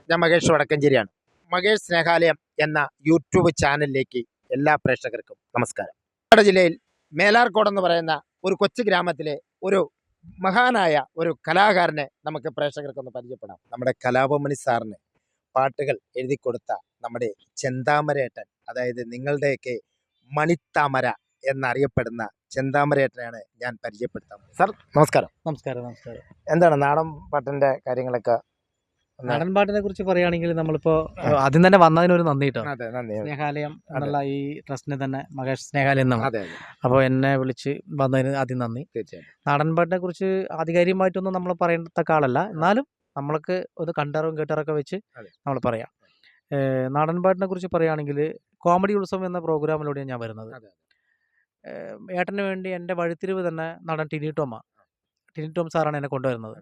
ഞാൻ മഹേഷ് വടക്കഞ്ചേരിയാണ്. മഹേഷ് സ്നേഹാലയം എന്ന യൂട്യൂബ് ചാനലിലേക്ക് എല്ലാ പ്രേക്ഷകർക്കും നമസ്കാരം. പാലക്കാട് ജില്ലയിൽ മേലാർക്കോട് എന്ന് പറയുന്ന ഒരു കൊച്ചു ഗ്രാമത്തിലെ ഒരു മഹാനായ ഒരു കലാകാരനെ നമുക്ക് പ്രേക്ഷകർക്കൊന്ന് പരിചയപ്പെടാം. നമ്മുടെ കലാഭമണി സാറിന് പാട്ടുകൾ എഴുതി കൊടുത്ത നമ്മുടെ ചെന്താമരേട്ടൻ, അതായത് നിങ്ങളുടെയൊക്കെ മണിത്താമര എന്നറിയപ്പെടുന്ന ചെന്താമരേട്ടനെയാണ് ഞാൻ പരിചയപ്പെടുത്താം. സാർ നമസ്കാരം. നമസ്കാരം. എന്താണ് നാടൻ പാട്ടിന്റെ കാര്യങ്ങളൊക്കെ? നാടൻ പാട്ടിനെ കുറിച്ച് പറയുകയാണെങ്കിൽ നമ്മളിപ്പോ ആദ്യം തന്നെ വന്നതിനൊരു നന്ദി കേട്ടോ. അതെ, നന്ദി. സ്നേഹാലയം എന്നുള്ള ഈ ട്രസ്റ്റിന് തന്നെ മഹേഷ് സ്നേഹാലയം എന്നാണ്. അതെ, അപ്പോൾ എന്നെ വിളിച്ച് വന്നതിന് ആദ്യം നന്ദി. തീർച്ചയായും. നാടൻ പാട്ടിനെ കുറിച്ച് ആധികാരികമായിട്ടൊന്നും നമ്മൾ പറയത്തക്ക ആളല്ല, എന്നാലും നമ്മൾക്ക് ഒരു കണ്ടറും കേട്ടറൊക്കെ വെച്ച് അതെ. നമ്മൾ പറയാം. നാടൻ പാട്ടിനെ കുറിച്ച് പറയുകയാണെങ്കിൽ കോമഡി ഉത്സവം എന്ന പ്രോഗ്രാമിലൂടെയാണ് ഞാൻ വരുന്നത്. അതെ. ഏട്ടന് വേണ്ടി എൻ്റെ വഴിത്തിരിവ് തന്നെ നടൻ ടിനി ടോം സാറാണ് എന്നെ കൊണ്ടുവരുന്നത്.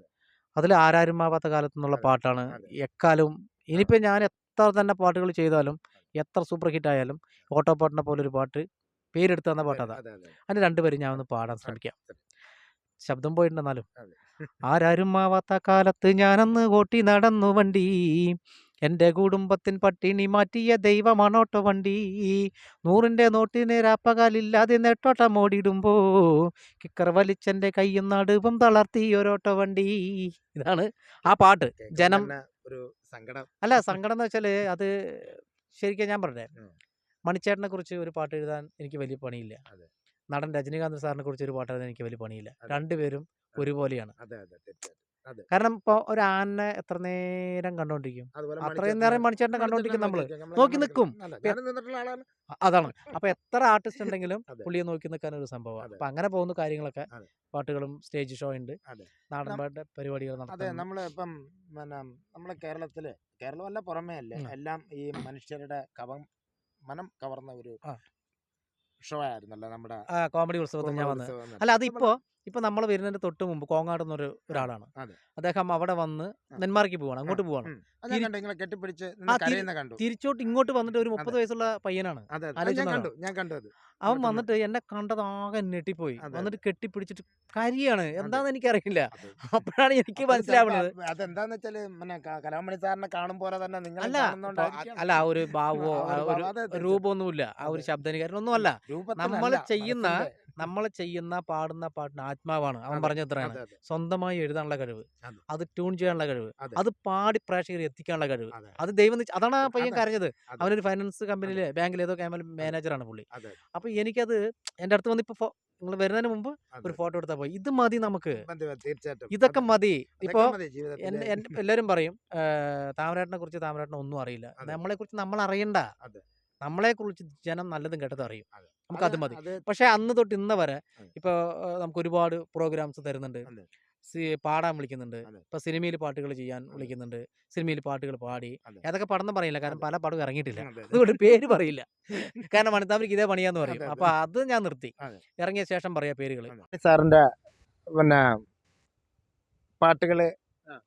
അതിൽ ആരാരുമാവാത്ത കാലത്ത് നിന്നുള്ള പാട്ടാണ് എക്കാലവും. ഇനിയിപ്പോൾ ഞാൻ എത്ര തന്നെ പാട്ടുകൾ ചെയ്താലും, എത്ര സൂപ്പർ ഹിറ്റ് ആയാലും, ഓട്ടോപ്പാട്ടിനെ പോലൊരു പാട്ട് പേരെടുത്ത് തന്ന പാട്ട് അതാ. അതിന് രണ്ടുപേരും ഞാൻ ഒന്ന് പാടാൻ ശ്രമിക്കാം. ശബ്ദം പോയിട്ടുണ്ടെന്നാലും. ആരാരുമാവാത്ത കാലത്ത് ഞാനന്ന് ഓട്ടി നടന്നു വണ്ടി, എൻ്റെ കുടുംബത്തിൻ പട്ടിണി മാറ്റിയ ദൈവമാണോട്ടോ വണ്ടി. 100-ന്റെ നോട്ടിന് രാപ്പകലില്ലാതെ നെട്ടോട്ടം ഓടിയിടുമ്പോ കിക്കർ വലിച്ചെൻ്റെ കയ്യും നടുവും തളർത്തി ഒരോട്ടോ വണ്ടി. ഇതാണ് ആ പാട്ട്. ജനം ഒരു സങ്കടം അല്ല, സങ്കടം എന്ന് വെച്ചാൽ അത് ശരിക്കും ഞാൻ പറഞ്ഞേ, മണിച്ചേട്ടനെ കുറിച്ച് ഒരു പാട്ട് എഴുതാൻ എനിക്ക് വലിയ പണിയില്ല. നടൻ രജനീകാന്ത് സാറിനെ കുറിച്ച് ഒരു പാട്ട് എഴുതാൻ എനിക്ക് വലിയ പണിയില്ല. രണ്ടുപേരും ഒരുപോലെയാണ്. കാരണം ഇപ്പോൾ ഒരു ആനെ എത്ര നേരം കണ്ടോണ്ടിരിക്കും, അത്രയും നേരം മണിച്ചേട്ടനെ കണ്ടോണ്ടിരിക്കും, നമ്മള് നോക്കി നിൽക്കും. അതാണ്. അപ്പൊ എത്ര ആർട്ടിസ്റ്റ് ഉണ്ടെങ്കിലും പുള്ളിയെ നോക്കി നിൽക്കാൻ ഒരു സംഭവമാണ്. അപ്പൊ അങ്ങനെ പോകുന്ന കാര്യങ്ങളൊക്കെ, പാട്ടുകളും സ്റ്റേജ് ഷോ ഉണ്ട്, നാടൻ പാട്ട് പരിപാടികൾ നടത്തും. നമ്മളിപ്പം നമ്മളെ കേരളമല്ല പുറമേ അല്ലേ, എല്ലാം ഈ മനുഷ്യരുടെ മനം കവർന്ന ഒരു ഷോ ആയിരുന്നല്ലോ നമ്മുടെ കോമഡി ഉത്സവത്തിൽ ഞാൻ വന്നത്. അല്ല, ഇപ്പൊ നമ്മൾ വരുന്നതിന് തൊട്ട് മുമ്പ് കോങ്ങാട് എന്നൊരു ഒരാളാണ്. അദ്ദേഹം അവിടെ വന്ന് നെന്മാറയ്ക്ക് പോവാണ്, അങ്ങോട്ട് പോവാണ്. തിരിച്ചോട്ട് ഇങ്ങോട്ട് വന്നിട്ട് ഒരു 30 വയസ്സുള്ള പയ്യനാണ്. അവൻ വന്നിട്ട് എന്നെ കണ്ടതാകെ ഞെട്ടിപ്പോയി. വന്നിട്ട് കെട്ടിപ്പിടിച്ചിട്ട് കരിയാണ്. എന്താന്ന് എനിക്കറിയില്ല. അപ്പോഴാണ് എനിക്ക് മനസ്സിലാവുന്നത്. അതെന്താന്ന് വെച്ചാല് കലാമണി സാറിനെ കാണുമ്പോൾ തന്നെ അല്ല, ആ ഒരു ഭാവോ ഒരു രൂപമൊന്നുമില്ല, ആ ഒരു ശബ്ദനികാരനൊന്നും അല്ല. നമ്മൾ ചെയ്യുന്ന പാടുന്ന പാട്ടിന് ആത്മാവാണ്. അവൻ പറഞ്ഞത്രയാണ്. സ്വന്തമായി എഴുതാനുള്ള കഴിവ്, അത് ട്യൂൺ ചെയ്യാനുള്ള കഴിവ്, അത് പാടി പ്രേക്ഷകരെ എത്തിക്കാനുള്ള കഴിവ്, അത് ദൈവം. അതാണ് ആ പയ്യൻ കരഞ്ഞത്. അവനൊരു ഫൈനാൻസ് കമ്പനിയിലെ ബാങ്കിൽ ഏതോ മാനേജറാണ് പുള്ളി. അപ്പൊ എനിക്കത് എൻ്റെ അടുത്ത് വന്ന് ഇപ്പൊ നിങ്ങൾ വരുന്നതിന് മുമ്പ് ഒരു ഫോട്ടോ എടുത്താൽ പോയി, ഇത് മതി നമുക്ക്, ഇതൊക്കെ മതി. ഇപ്പോ എല്ലാവരും പറയും താമരേട്ടനെ കുറിച്ച് താമരേട്ടനെ ഒന്നും അറിയില്ല. നമ്മളെ കുറിച്ച് നമ്മൾ അറിയണ്ട. നമ്മളെ കുറിച്ച് ജനം നല്ലതും കേട്ടതും അറിയും. നമുക്ക് അത് മതി. പക്ഷെ അന്ന് തൊട്ട് ഇന്ന് വരെ ഇപ്പൊ നമുക്ക് ഒരുപാട് പ്രോഗ്രാംസ് തരുന്നുണ്ട്, പാടാൻ വിളിക്കുന്നുണ്ട്. ഇപ്പൊ സിനിമയിൽ പാട്ടുകൾ ചെയ്യാൻ വിളിക്കുന്നുണ്ട്, സിനിമയിൽ പാട്ടുകൾ പാടി. ഏതൊക്കെ പടം പറയില്ല, കാരണം പല പടവും ഇറങ്ങിയിട്ടില്ല, അതുകൊണ്ട് പേര് പറയില്ല. കാരണം മണിത്താമരയ്ക്ക് ഇതേ പണിയാന്ന് പറയും. അപ്പൊ അത് ഞാൻ നിർത്തി, ഇറങ്ങിയ ശേഷം പറയാ പേരുകൾ. സാറിന്റെ പാട്ടുകള്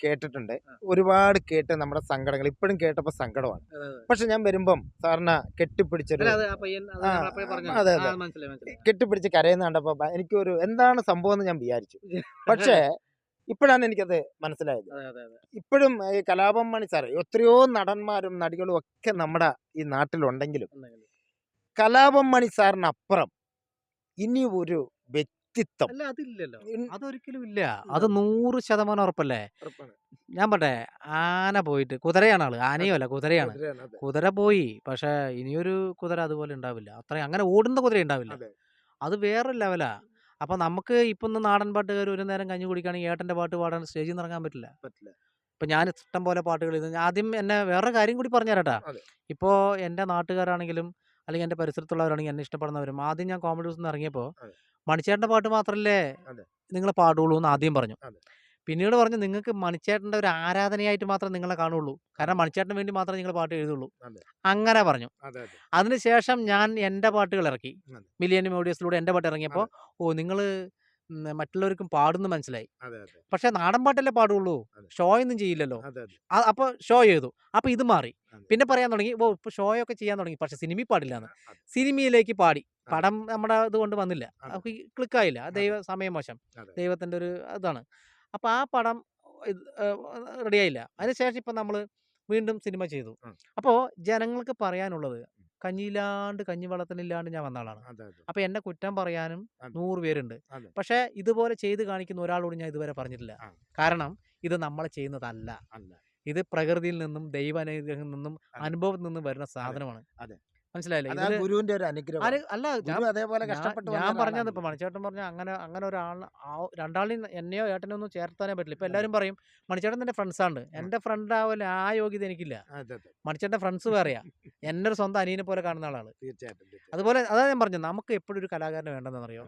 കേട്ടിട്ടുണ്ട്, ഒരുപാട് കേട്ട് നമ്മുടെ സങ്കടങ്ങൾ ഇപ്പോഴും കേട്ടപ്പോ സങ്കടമാണ്. പക്ഷെ ഞാൻ വരുമ്പം സാറിനെ കെട്ടിപ്പിടിച്ചൊരു കെട്ടിപ്പിടിച്ച് കരയുന്ന കണ്ടപ്പോ എനിക്കൊരു എന്താണ് സംഭവം എന്ന് ഞാൻ വിചാരിച്ചു. പക്ഷേ ഇപ്പോഴാണ് എനിക്കത് മനസ്സിലായത്. ഇപ്പോഴും ഈ കലാഭമണി സാർ, എത്രയോ നടന്മാരും നടികളും ഒക്കെ നമ്മുടെ ഈ നാട്ടിലുണ്ടെങ്കിലും കലാഭമണി സാറിനപ്പുറം ഇനി ഒരു വ്യക്തിത്വം അതില്ലല്ലോ, അതൊരിക്കലും ഇല്ല. അത് 100% ഉറപ്പല്ലേ. ഞാൻ പറട്ടെ, ആന പോയിട്ട്, കുതിരയാണ് ആള്, ആനയോ അല്ല കുതിരയാണ്. കുതിര പോയി, പക്ഷെ ഇനിയൊരു കുതിര അതുപോലെ ഉണ്ടാവില്ല. അത്രയും അങ്ങനെ ഓടുന്ന കുതിര ഉണ്ടാവില്ല. അത് വേറൊരു ലെവലാ. അപ്പൊ നമുക്ക് ഇപ്പൊ നാടൻ പാട്ടുകാർ ഒരു നേരം കഞ്ഞി കുടിക്കുകയാണെങ്കിൽ ഏട്ടന്റെ പാട്ട് പാടാൻ സ്റ്റേജിൽ നിന്ന് ഇറങ്ങാൻ പറ്റില്ല. ഇപ്പൊ ഞാൻ ഇഷ്ടം പോലെ പാട്ടുകൾ ആദ്യം എന്നെ വേറൊരു കാര്യം കൂടി പറഞ്ഞു തരാട്ടാ. ഇപ്പോ എന്റെ നാട്ടുകാരാണെങ്കിലും അല്ലെങ്കിൽ എന്റെ പരിസരത്തുള്ളവരാണെങ്കിൽ എന്നെ ഇഷ്ടപ്പെടുന്നവരും, ആദ്യം ഞാൻ കോമഡി ഹൗസിൽ ഇറങ്ങിയപ്പോൾ മണിച്ചേട്ടന്റെ പാട്ട് മാത്രല്ലേ നിങ്ങൾ പാടുള്ളൂ എന്ന് ആദ്യം പറഞ്ഞു. പിന്നീട് പറഞ്ഞു നിങ്ങൾക്ക് മണിച്ചേട്ടന്റെ ഒരു ആരാധനയായിട്ട് മാത്രം നിങ്ങളെ കാണുള്ളൂ, കാരണം മണിച്ചേട്ടന് വേണ്ടി മാത്രമേ നിങ്ങൾ പാട്ട് എഴുതുള്ളൂ, അങ്ങനെ പറഞ്ഞു. അതിനുശേഷം ഞാൻ എൻ്റെ പാട്ടുകൾ ഇറക്കി, മില്ലേനിയം ഓഡിയോസിലൂടെ എൻ്റെ പാട്ട് ഇറങ്ങിയപ്പോൾ നിങ്ങൾ മറ്റുള്ളവർക്കും പാടുന്നു മനസ്സിലായി. പക്ഷെ നാടൻ പാട്ടല്ലേ പാടുള്ളൂ, ഷോ ഒന്നും ചെയ്യില്ലല്ലോ. അപ്പൊ ഷോ ചെയ്തു, അപ്പൊ ഇത് മാറി. പിന്നെ പറയാൻ തുടങ്ങി, ഇപ്പൊ ഷോ ഒക്കെ ചെയ്യാൻ തുടങ്ങി, പക്ഷെ സിനിമയിൽ പാടില്ലാന്ന്. സിനിമയിലേക്ക് പാടി, പടം നമ്മുടെ ഇതുകൊണ്ട് വന്നില്ല, ക്ലിക്കായില്ല, സമയം മോശം, ദൈവത്തിന്റെ ഒരു ഇതാണ്. അപ്പൊ ആ പടം റെഡിയായില്ല. അതിനുശേഷം ഇപ്പൊ നമ്മള് വീണ്ടും സിനിമ ചെയ്തു. അപ്പോൾ ജനങ്ങൾക്ക് പറയാനുള്ളത് കഞ്ഞിയില്ലാണ്ട് കഞ്ഞിവെള്ളത്തിനില്ലാണ്ട് ഞാൻ വന്ന ആളാണ്. അപ്പോൾ എന്നെ കുറ്റം പറയാനും 100 പേരുണ്ട്. പക്ഷേ ഇതുപോലെ ചെയ്ത് കാണിക്കുന്ന ഒരാളോട് ഞാൻ ഇതുവരെ പറഞ്ഞിട്ടില്ല. കാരണം ഇത് നമ്മൾ ചെയ്യുന്നതല്ല. ഇത് പ്രകൃതിയിൽ നിന്നും ദൈവാനുഗ്രഹത്തിൽ നിന്നും അനുഭവത്തിൽ നിന്നും വരുന്ന സാധനമാണ്. മനസ്സിലായില്ലേ? അതാ ഗുരുവിന്റെ ഒരു അനുഗ്രഹം. അല്ല ഗുരു അതേപോലെ കഷ്ടപ്പെട്ട് ഞാൻ വന്ന പറഞ്ഞത് ഒരാളാണ്. ഇപ്പൊ മണിച്ചേട്ടൻ പറഞ്ഞ അങ്ങനെ ഒരാൾ രണ്ടാളിനും എന്നെയോ ഏട്ടനെയോ ഒന്നും ചേർത്താനേ പറ്റില്ല. ഇപ്പൊ എല്ലാവരും പറയും മണിച്ചേട്ടൻ എന്റെ ഫ്രണ്ട്സാണ്. എന്റെ ഫ്രണ്ട് ആവല്ല ആ യോഗ്യത എനിക്കില്ല. മണിച്ചേട്ടൻ്റെ ഫ്രണ്ട്സ് വേറെയാ. എന്നെ ഒരു സ്വന്തം അനിയനെ പോലെ കാണുന്ന ആളാണ്. തീർച്ചയായിട്ടും. അതുപോലെ അതാ ഞാൻ പറഞ്ഞത്, നമുക്ക് എപ്പോഴും ഒരു കലാകാരന് വേണ്ടെന്നറിയോ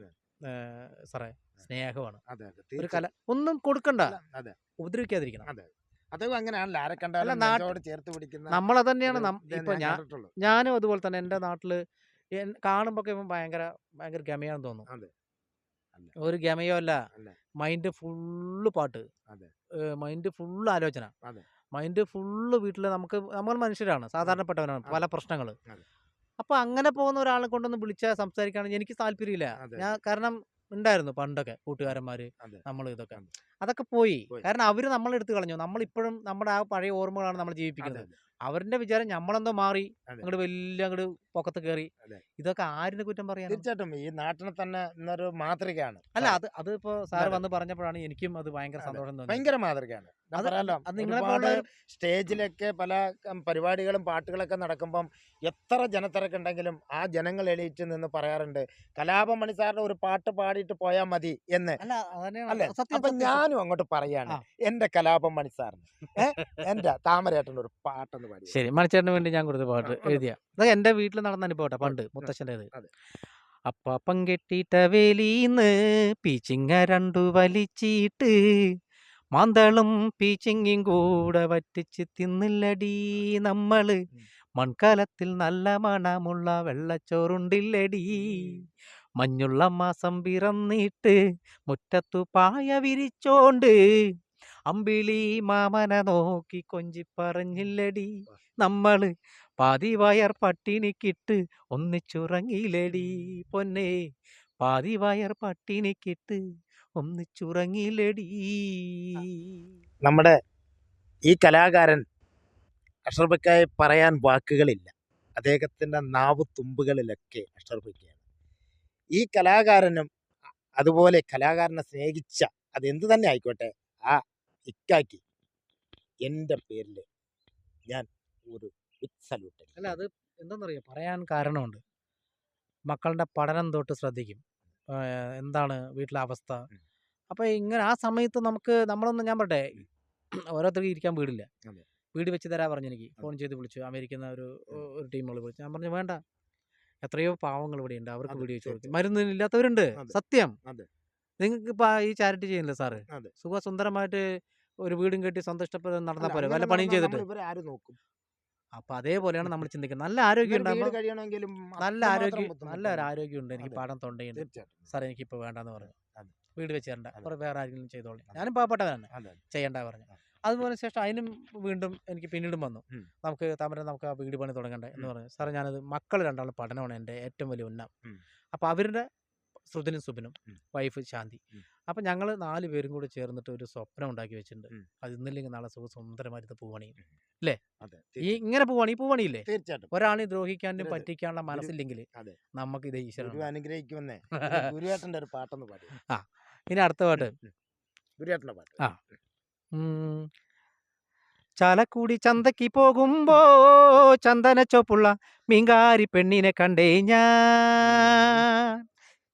സാറേ? സ്നേഹമാണ്. ഒരു കല ഒന്നും കൊടുക്കണ്ട, ഉപദ്രവിക്കാതിരിക്കണം. അതും അങ്ങനെയാണല്ലോ, ആരെ കണ്ടാലും നെഞ്ചോട് ചേർത്ത് പിടിക്കുന്ന നമ്മളത് തന്നെയാണ്. ഒരു ഇപ്പൊ ഞാൻ കണ്ടിട്ടുള്ളൂ. ഞാനും അതുപോലെ തന്നെ എൻ്റെ നാട്ടില് കാണുമ്പോ ഇവൻ ഭയങ്കര ഗമയാന്ന് തോന്നും. ഒരു ഗമയോ അല്ല, മൈൻഡ് ഫുള്ള് പാട്ട്, മൈൻഡ് ഫുള്ള് ആലോചന, മൈൻഡ് ഫുള്ള് വീട്ടില് നമ്മൾ മനുഷ്യരാണ്, സാധാരണപ്പെട്ടവരാണ്, പല പ്രശ്നങ്ങള്. അപ്പൊ അങ്ങനെ പോകുന്ന ഒരാളെ കൊണ്ടൊന്ന് വിളിച്ചാൽ സംസാരിക്കുകയാണെങ്കിൽ എനിക്ക് താല്പര്യമില്ല. ഞാൻ കാരണം ഉണ്ടായിരുന്നു പണ്ടൊക്കെ കൂട്ടുകാരന്മാര്, നമ്മൾ ഇതൊക്കെ അതൊക്കെ പോയി. കാരണം അവര് നമ്മളെടുത്ത് കളഞ്ഞു. നമ്മളിപ്പോഴും നമ്മുടെ ആ പഴയ ഓർമ്മകളാണ് നമ്മൾ ജീവിപ്പിക്കുന്നത്. അവരുടെ വിചാരം നമ്മളെന്തോ മാറി അങ്ങോട്ട് വലിയ അങ്ങോട്ട് പൊക്കത്ത് കയറി. ഇതൊക്കെ ആരിനെ കുറ്റം പറയാൻ? തീർച്ചയായിട്ടും ഈ നാട്ടിനെ തന്നെ ഇന്നൊരു മാതൃകയാണ്. അല്ല, അതിപ്പോ സാറ് വന്ന് പറഞ്ഞപ്പോഴാണ് എനിക്കും അത് ഭയങ്കര സന്തോഷം തോന്നി. ഭയങ്കര മാതൃകയാണ്. ഒരുപാട് സ്റ്റേജിലൊക്കെ പല പരിപാടികളും പാട്ടുകളൊക്കെ നടക്കുമ്പം എത്ര ജനത്തിരക്കുണ്ടെങ്കിലും ആ ജനങ്ങൾ എണീറ്റ് നിന്ന് പറയാറുണ്ട്, കലാപമണി സാറിന്റെ ഒരു പാട്ട് പാടിയിട്ട് പോയാൽ മതി എന്ന്. അല്ലേ? അപ്പൊ ഞാനും അങ്ങോട്ട് പറയാണ്, എന്റെ കലാപമണി സാറിന് എന്റെ താമരേട്ടൻ്റെ ഒരു പാട്ടെന്ന് പാടി. ശരി, മണിച്ചേട്ടന് വേണ്ടി ഞാൻ കൊടുത്ത പാട്ട് എഴുതിയ അതൊക്കെ എന്റെ വീട്ടിൽ നടന്ന അനുഭവട്ടെ. പണ്ട് മുത്തശ്ശൻ്റെത്. അപ്പാപ്പം കെട്ടിട്ട വേലീന്ന് പീച്ചിങ്ങ രണ്ടു വലിച്ചിട്ട് മാന്തളും പീച്ചിങ്ങയും കൂടെ വറ്റിച്ച് തിന്നില്ലടി നമ്മള്. മൺകാലത്തിൽ നല്ല മണമുള്ള വെള്ളച്ചോറുണ്ടില്ലടി. മഞ്ഞുള്ള മാസം പിറന്നിട്ട് മുറ്റത്തു പായ വിരിച്ചോണ്ട് അമ്പിളി മാമന നോക്കി കൊഞ്ചി പറഞ്ഞില്ലടി നമ്മള്. പാതി വയർ പട്ടിണിക്കിട്ട് ഒന്നിച്ചുറങ്ങിയില്ലടി പൊന്നെ, പാതി വയർ പട്ടിണിക്കിട്ട് ഒന്നിച്ചുറങ്ങിയില്ലടി. നമ്മുടെ ഈ കലാകാരൻ അഷറഫിക്കായി പറയാൻ വാക്കുകളില്ല. അദ്ദേഹത്തിന്റെ നാവ് തുമ്പുകളിലൊക്കെ അഷറഫിക്കയാണ്. ഈ കലാകാരനും അതുപോലെ കലാകാരനെ സ്നേഹിച്ച, അതെന്ത് തന്നെ ആയിക്കോട്ടെ, ആ ഇക്കാക്കി എൻ്റെ പേരിൽ ഞാൻ ഒരു സല്യൂട്ട്. അല്ല, അത് എന്താണെന്നറിയോ പറയാൻ കാരണമുണ്ട്. മക്കളുടെ പഠനം തൊട്ട് ശ്രദ്ധിക്കും, എന്താണ് വീട്ടിലെ അവസ്ഥ. അപ്പോൾ ഇങ്ങനെ ആ സമയത്ത് നമ്മളൊന്നും, ഞാൻ പറട്ടെ, ഓരോരുത്തർക്ക് ഇരിക്കാൻ വീടില്ല. വീട് വെച്ച് തരാൻ പറഞ്ഞു. എനിക്ക് ഫോൺ ചെയ്ത് വിളിച്ചു, അമേരിക്കുന്ന ഒരു ടീമുകൾ വിളിച്ചു. ഞാൻ പറഞ്ഞു വേണ്ട, എത്രയോ പാവങ്ങൾ ഇവിടെ ഉണ്ട്, അവർക്ക് വീട് വെച്ച് കൊടുക്കും. മരുന്നില്ലാത്തവരുണ്ട്, സത്യം. നിങ്ങൾക്ക് ഇപ്പം ഈ ചാരിറ്റി ചെയ്യുന്നില്ല സാറ്? സുഖസുന്ദരമായിട്ട് ഒരു വീടും കെട്ടി സന്തോഷപ്പെട്ട് നടന്നാൽ പോലെ, വല്ല പണിയും ചെയ്തിട്ട്. അപ്പൊ അതേപോലെയാണ് നമ്മൾ ചിന്തിക്കുന്നത്. നല്ല ആരോഗ്യം ഉണ്ടാകുമ്പോൾ, നല്ല ഒരു ആരോഗ്യം ഉണ്ട്, എനിക്ക് പാടം തൊണ്ടയുണ്ട് സാർ, എനിക്കിപ്പോൾ വേണ്ടെന്ന് പറഞ്ഞു. വീട് വെച്ച് തരണ്ട, വേറെ ആരെങ്കിലും ചെയ്തോളി, ഞാനും പാവപ്പെട്ടവനാണ്, ചെയ്യണ്ട പറഞ്ഞു. അതുപോലെ ശേഷം അതിനും വീണ്ടും എനിക്ക് പിന്നീടും വന്നു, നമുക്ക് ആ വീട് പണി തുടങ്ങണ്ടേ എന്ന് പറഞ്ഞു. സാറേ, ഞാനത് മക്കൾ രണ്ടാളും പഠനമാണ് എൻ്റെ ഏറ്റവും വലിയ ഉന്നം. അപ്പോൾ അവരുടെ ശ്രുതിനും സുബിനും, വൈഫ് ശാന്തി. അപ്പം ഞങ്ങൾ 4 പേരും കൂടി ചേർന്നിട്ട് ഒരു സ്വപ്നം ഉണ്ടാക്കി വെച്ചിട്ടുണ്ട്. അത് ഇന്നില്ലെങ്കിൽ നാളെ സുഖസുന്ദരമായിട്ട് പോവാണി അല്ലേ? ഇങ്ങനെ പോവാണി, പൂവണിയില്ലേ? തീർച്ചയായിട്ടും. ഒരാളെ ദ്രോഹിക്കാനും പറ്റിക്കാനുള്ള മനസ്സില്ലെങ്കിൽ നമുക്ക് ഇത് ഈശ്വരൻ അനുഗ്രഹിക്കുമെന്നേ. ഗുരുവേട്ടൻ്റെ ഒരു പാട്ടൊന്ന് പാടി. ഇനി അടുത്ത പാട്ട്, ഗുരുവേട്ടൻ്റെ പാട്ട്. ചാലക്കുടി ചന്തക്ക് പോകുമ്പോ ചന്ദന ചോപ്പുള്ള മീൻകാരി പെണ്ണിനെ കണ്ടേ ഞാൻ.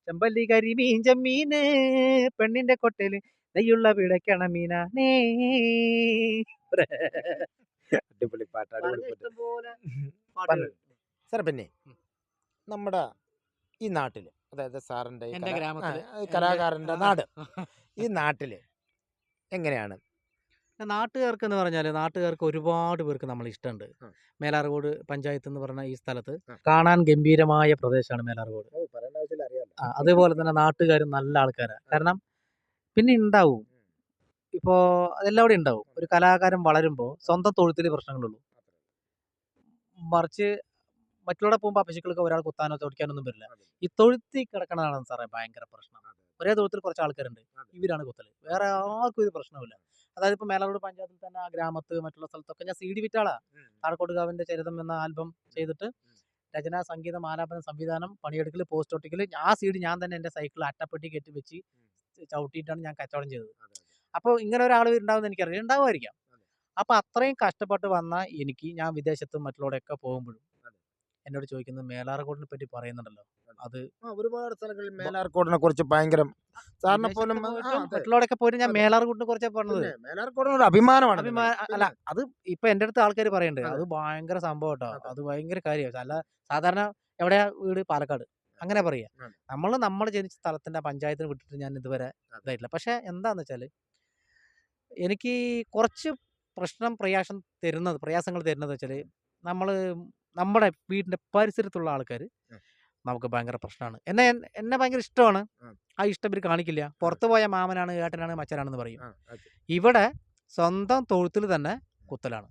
ചെമ്പല്ലി കരിമീൻ ചെമ്മീന് പെണ്ണിന്റെ കൊട്ടല് നെയ്യുള്ള വിളക്കണ മീനാണേ. അടിപൊളി പാട്ട്, സാർ. പിന്നെ നമ്മുടെ ഈ നാട്ടില്, അതായത് സാറിന്റെ കലാകാരന്റെ നാട്, ഈ നാട്ടില് എങ്ങനെയാണ് നാട്ടുകാർക്ക് എന്ന് പറഞ്ഞാൽ, നാട്ടുകാർക്ക് ഒരുപാട് പേർക്ക് നമ്മൾ ഇഷ്ടമുണ്ട്. മേലാർകോട് പഞ്ചായത്ത് എന്ന് പറഞ്ഞ ഈ സ്ഥലത്ത് കാണാൻ ഗംഭീരമായ പ്രദേശമാണ് മേലാർകോട്. അതേപോലെ തന്നെ നാട്ടുകാരും നല്ല ആൾക്കാരാണ്. കാരണം പിന്നെ ഉണ്ടാവും, ഇപ്പോൾ അതെല്ലാവരും ഉണ്ടാവും. ഒരു കലാകാരൻ വളരുമ്പോൾ സ്വന്തം തൊഴുത്തിൽ പ്രശ്നങ്ങളുള്ളൂ, മറിച്ച് മറ്റുള്ള പോകുമ്പോൾ പശുക്കൾക്ക് ഒരാൾ കുത്താനോ ചോദിക്കാനൊന്നും വരില്ല. ഈ തൊഴുത്തിൽ കിടക്കണതാണ് സാറേ ഭയങ്കര പ്രശ്നം. ഒരേ തൊഴുത്തിൽ കുറച്ച് ആൾക്കാരുണ്ട്, ഇവരാണ് കുത്തല്, വേറെ ആർക്കും ഒരു പ്രശ്നമില്ല. അതായത് ഇപ്പൊ മേലാറോഡ് പഞ്ചായത്തിൽ തന്നെ ആ ഗ്രാമത്ത് മറ്റുള്ള സ്ഥലത്തൊക്കെ ഞാൻ CD വിറ്റ ആളാ. താഴക്കോട്ടുകാവിന്റെ ചരിതം എന്ന ആൽബം ചെയ്തിട്ട് രചന, സംഗീതം, ആലാപനം, സംവിധാനം, പണിയെടുക്കൽ, പോസ്റ്റ് ഒട്ടിക്കൽ, ആ CD ഞാൻ തന്നെ എന്റെ സൈക്കിൾ അട്ടപ്പെട്ടി കയറ്റി വെച്ച് ചവിട്ടിയിട്ടാണ് ഞാൻ കച്ചവടം ചെയ്തത്. അപ്പോൾ ഇങ്ങനെ ഒരാൾ ഉണ്ടാവുമെന്ന് എനിക്കറിയാം, ഉണ്ടാവുമായിരിക്കാം. അപ്പൊ അത്രയും കഷ്ടപ്പെട്ട് വന്ന എനിക്ക്, ഞാൻ വിദേശത്തും മറ്റുള്ളവരൊക്കെ പോകുമ്പോഴും എന്നോട് ചോദിക്കുന്നത് മേലാർകോടിനെ പറ്റി പറയുന്നുണ്ടല്ലോ, അത് ഒരുപാട് സ്ഥലങ്ങളിൽ മേലാർക്കോടിനെ കുറിച്ച് ഭയങ്കരം സാറിനെ പോലും മറ്റുള്ളവരൊക്കെ പോയിട്ട് ഞാൻ മേലാർകോടിനെ കുറിച്ചാണ് പറഞ്ഞത്. മേലാർക്കോടിനൊരു അഭിമാനമാണ്. അല്ല, അത് ഇപ്പൊ എന്റെ അടുത്ത് ആൾക്കാർ പറയുന്നുണ്ട് അത് ഭയങ്കര സംഭവം കേട്ടോ, അത് ഭയങ്കര കാര്യമാണ്. അല്ല, സാധാരണ എവിടെയാ വീട്? പാലക്കാട്. അങ്ങനെ പറയാ. നമ്മൾ ജനിച്ച സ്ഥലത്തിന്റെ പഞ്ചായത്തിന് വിട്ടിട്ട് ഞാൻ ഇതുവരെ ഇതായിട്ടില്ല. പക്ഷെ എന്താന്ന് വെച്ചാല് എനിക്ക് കുറച്ച് പ്രയാസങ്ങൾ തരുന്നത് വെച്ചാല്, നമ്മുടെ വീടിന്റെ പരിസരത്തുള്ള ആൾക്കാർ നമുക്ക് ഭയങ്കര പ്രശ്നമാണ്. എന്നെ ഭയങ്കര ഇഷ്ടമാണ്. ആ ഇഷ്ടം ഇവർ കാണിക്കില്ല. പുറത്തു പോയ മാമനാണ്, ഏട്ടനാണ്, മച്ചനാണെന്ന് പറയും. ഇവിടെ സ്വന്തം തൊഴുത്തിൽ തന്നെ കുത്തലാണ്.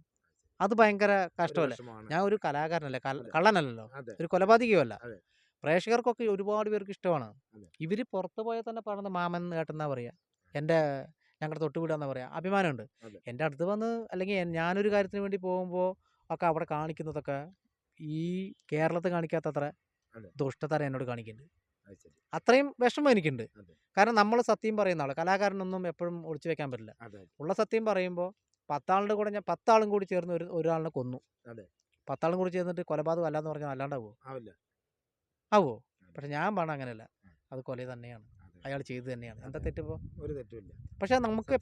അത് ഭയങ്കര കഷ്ടമല്ലേ? ഞാൻ ഒരു കലാകാരനല്ലേ, കള്ളനല്ലല്ലോ, ഒരു കൊലപാതകമല്ല. പ്രേക്ഷകർക്കൊക്കെ ഒരുപാട് പേർക്ക് ഇഷ്ടമാണ്. ഇവര് പുറത്തു പോയാൽ തന്നെ പറയുന്നത് മാമൻ, ഏട്ടെന്നാ പറയാ, ഞങ്ങളുടെ തൊട്ട് വീടാന്നാ പറയാ. അഭിമാനമുണ്ട്. എൻ്റെ അടുത്ത് വന്ന് അല്ലെങ്കിൽ ഞാനൊരു കാര്യത്തിന് വേണ്ടി പോകുമ്പോൾ ഒക്കെ അവിടെ കാണിക്കുന്നതൊക്കെ ഈ കേരളത്തിൽ കാണിക്കാത്തത്ര ദുഷ്ടതരം എന്നോട് കാണിക്കുന്നുണ്ട്. അത്രയും വിഷമം എനിക്കുണ്ട്. കാരണം നമ്മൾ സത്യം പറയുന്ന ആള്, കലാകാരനൊന്നും എപ്പോഴും ഒളിച്ചു വെക്കാൻ പറ്റില്ല. ഉള്ള സത്യം പറയുമ്പോൾ 10 ആളുടെ കൂടെ ഞാൻ 10 ആളും കൂടി ചേർന്ന് ഒരാളിനെ കൊന്നു. 10 ആളും കൂടി ചേർന്നിട്ട് കൊലപാതകം അല്ലാന്ന് പറഞ്ഞാൽ അല്ലാണ്ടാവോ? ആവോ? പക്ഷെ ഞാൻ പറഞ്ഞ അങ്ങനെയല്ല, അത് കൊല തന്നെയാണ്, അയാൾ ചെയ്തു തന്നെയാണ്. എന്താ തെറ്റിപ്പോ? ഒരു തെറ്റുമില്ല. പക്ഷെ നമുക്ക്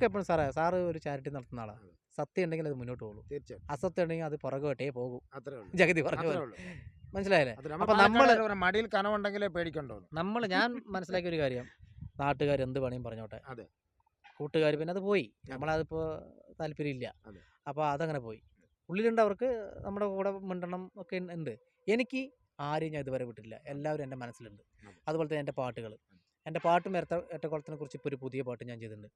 എപ്പോഴും സാറ് ഒരു ചാരിറ്റി നടത്തുന്ന ആളാണ്. സത്യം ഉണ്ടെങ്കിൽ അത് മുന്നോട്ട് പോകും, അസത്യം ഉണ്ടെങ്കിൽ അത് പുറകോട്ടേ പോകും. ജഗതി പറഞ്ഞു, മനസ്സിലായല്ലേ? അപ്പൊ മടിയിൽ കനവുണ്ടെങ്കിലേ പേടിക്കണ്ടോ. ഞാൻ മനസ്സിലാക്കിയ ഒരു കാര്യം, നാട്ടുകാർ എന്ത് പണിയും പറഞ്ഞോട്ടെ, കൂട്ടുകാർ പിന്നെ അത് പോയി, നമ്മളതിപ്പോ താല്പര്യമില്ല. അപ്പൊ അതങ്ങനെ പോയി. ഉള്ളിലുണ്ട് അവർക്ക് നമ്മുടെ കൂടെ മിണ്ടണം ഒക്കെ ഉണ്ട്. എനിക്ക് ആരെയും ഞാൻ ഇതുവരെ വിട്ടില്ല, എല്ലാവരും എൻ്റെ മനസ്സിലുണ്ട്. അതുപോലെ തന്നെ എൻ്റെ പാട്ടും ഇരട്ടക്കുളത്തിനെ കുറിച്ച് ഇപ്പോൾ ഒരു പുതിയ പാട്ട് ഞാൻ ചെയ്തിട്ടുണ്ട്.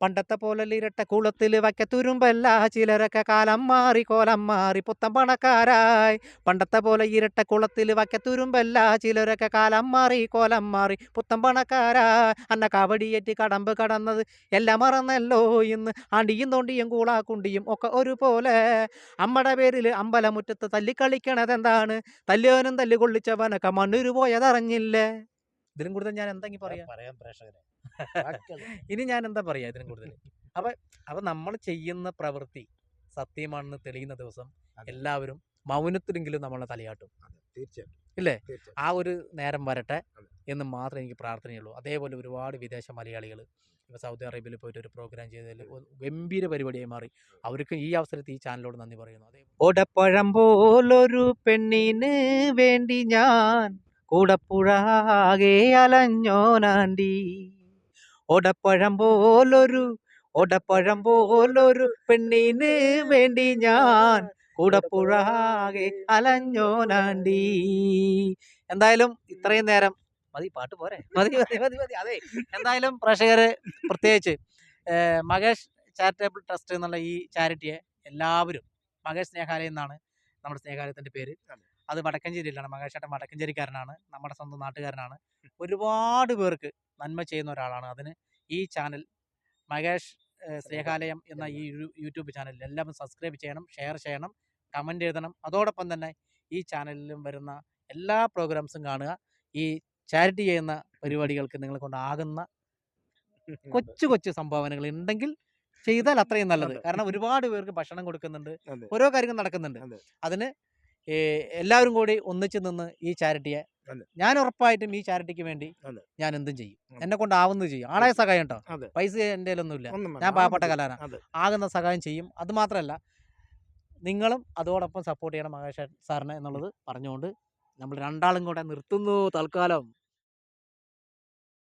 പണ്ടത്തെ പോലെ ഇരട്ട കുളത്തിൽ വയ്ക്കത്തുരുമ്പല്ല, ചിലരൊക്കെ കാലം മാറി കോലം മാറി പുത്തൻ പണക്കാരായി. പണ്ടത്തെ പോലെ ഇരട്ട കുളത്തിൽ വയ്ക്കത്തുരുമ്പല്ല, ചിലരൊക്കെ കാലം മാറി കോലം മാറി പുത്തൻ പണക്കാരായി. അന്ന കവടിയേറ്റ് കടമ്പ് കടന്നത് എല്ലാം മറന്നല്ലോ ഇന്ന്, ആണ്ടിയും തോണ്ടിയും കൂളാക്കുണ്ടിയും ഒക്കെ ഒരുപോലെ. അമ്മയുടെ പേരിൽ അമ്പലമുറ്റത്ത് തല്ലിക്കളിക്കണത് എന്താണ്, തല്ലിയവനും തല്ലി കൊള്ളിച്ചവനൊക്കെ മണ്ണൂര് പോയതറിഞ്ഞില്ലേ. ഇതിലും കൂടുതൽ ഞാൻ എന്തെങ്കിലും പറയാം പ്രേക്ഷകരെ? ഇനി ഞാൻ എന്താ പറയാ ഇതിനും കൂടുതൽ? അപ്പൊ നമ്മൾ ചെയ്യുന്ന പ്രവൃത്തി സത്യമാണെന്ന് തെളിയുന്ന ദിവസം എല്ലാവരും മൗനത്തിലെങ്കിലും നമ്മളെ തലയാട്ടും. തീർച്ചയായിട്ടും ഇല്ലേ? ആ ഒരു നേരം വരട്ടെ എന്ന് മാത്രമേ എനിക്ക് പ്രാർത്ഥനയുള്ളൂ. അതേപോലെ ഒരുപാട് വിദേശ മലയാളികൾ ഇപ്പോൾ സൗദി അറേബ്യയിൽ പോയിട്ട് ഒരു പ്രോഗ്രാം ചെയ്തതിൽ ഗംഭീര പരിപാടിയായി മാറി. അവർക്ക് ഈ അവസരത്തിൽ ഈ ചാനലിനോട് നന്ദി പറയുന്നു. ഓടപ്പഴം പോലൊരു പെണ്ണിന് വേണ്ടി ഞാൻ കൂടപ്പുഴാകെ അലഞ്ഞോനാണ്ടി. ഓടപ്പഴം പോലൊരു പെണ്ണിന് വേണ്ടി ഞാൻ കൂടപ്പുഴാകെ അലഞ്ഞോനാണ്ടി. എന്തായാലും ഇത്രയും നേരം മതി, പാട്ട് പോരെ, മതി. അതെ, എന്തായാലും പ്രേക്ഷകര്, പ്രത്യേകിച്ച് മകേഷ് ചാരിറ്റബിൾ ട്രസ്റ്റ് എന്നുള്ള ഈ ചാരിറ്റിയെ എല്ലാവരും, മകേഷ് സ്നേഹാലയം എന്നാണ് നമ്മുടെ സ്നേഹാലയത്തിന്റെ പേര്. അത് വടക്കഞ്ചേരിയിലാണ്. മകേഷേട്ടൻ വടക്കഞ്ചേരിക്കാരനാണ്, നമ്മുടെ സ്വന്തം നാട്ടുകാരനാണ്. ഒരുപാട് പേർക്ക് നന്മ ചെയ്യുന്ന ഒരാളാണ്. അതിന് ഈ ചാനൽ മകേഷ് സ്നേഹാലയം എന്ന ഈ യൂട്യൂബ് ചാനലിൽ എല്ലാവരും സബ്സ്ക്രൈബ് ചെയ്യണം, ഷെയർ ചെയ്യണം, കമൻറ്റ് എഴുതണം. അതോടൊപ്പം തന്നെ ഈ ചാനലിലും വരുന്ന എല്ലാ പ്രോഗ്രാംസും കാണുക. ഈ ചാരിറ്റി ചെയ്യുന്ന പരിപാടികൾക്ക് നിങ്ങളെ കൊണ്ടാകുന്ന കൊച്ചു സംഭാവനകൾ ഉണ്ടെങ്കിൽ ചെയ്താൽ അത്രയും നല്ലത്. കാരണം ഒരുപാട് പേർക്ക് ഭക്ഷണം കൊടുക്കുന്നുണ്ട്, ഓരോ കാര്യങ്ങൾ നടക്കുന്നുണ്ട്. അതിന് എല്ലാവരും കൂടി ഒന്നിച്ച് നിന്ന് ഈ ചാരിറ്റിയെ, ഞാൻ ഉറപ്പായിട്ടും ഈ ചാരിറ്റിക്ക് വേണ്ടി ഞാൻ എന്തും ചെയ്യും, എന്നെ കൊണ്ടാവുന്നത് ചെയ്യും. ആളെ സഹായം കേട്ടോ, പൈസ എൻ്റെ ഒന്നുമില്ല, ഞാൻ പാവപ്പെട്ട കലാകാരനാണ്, ആകുന്ന സഹായം ചെയ്യും. അത് മാത്രമല്ല, നിങ്ങളും അതോടൊപ്പം സപ്പോർട്ട് ചെയ്യണം മകേഷ് സാറിനെ എന്നുള്ളത് പറഞ്ഞുകൊണ്ട് നമ്മൾ രണ്ടാളും കൂടെ നിർത്തുന്നു തൽക്കാലം.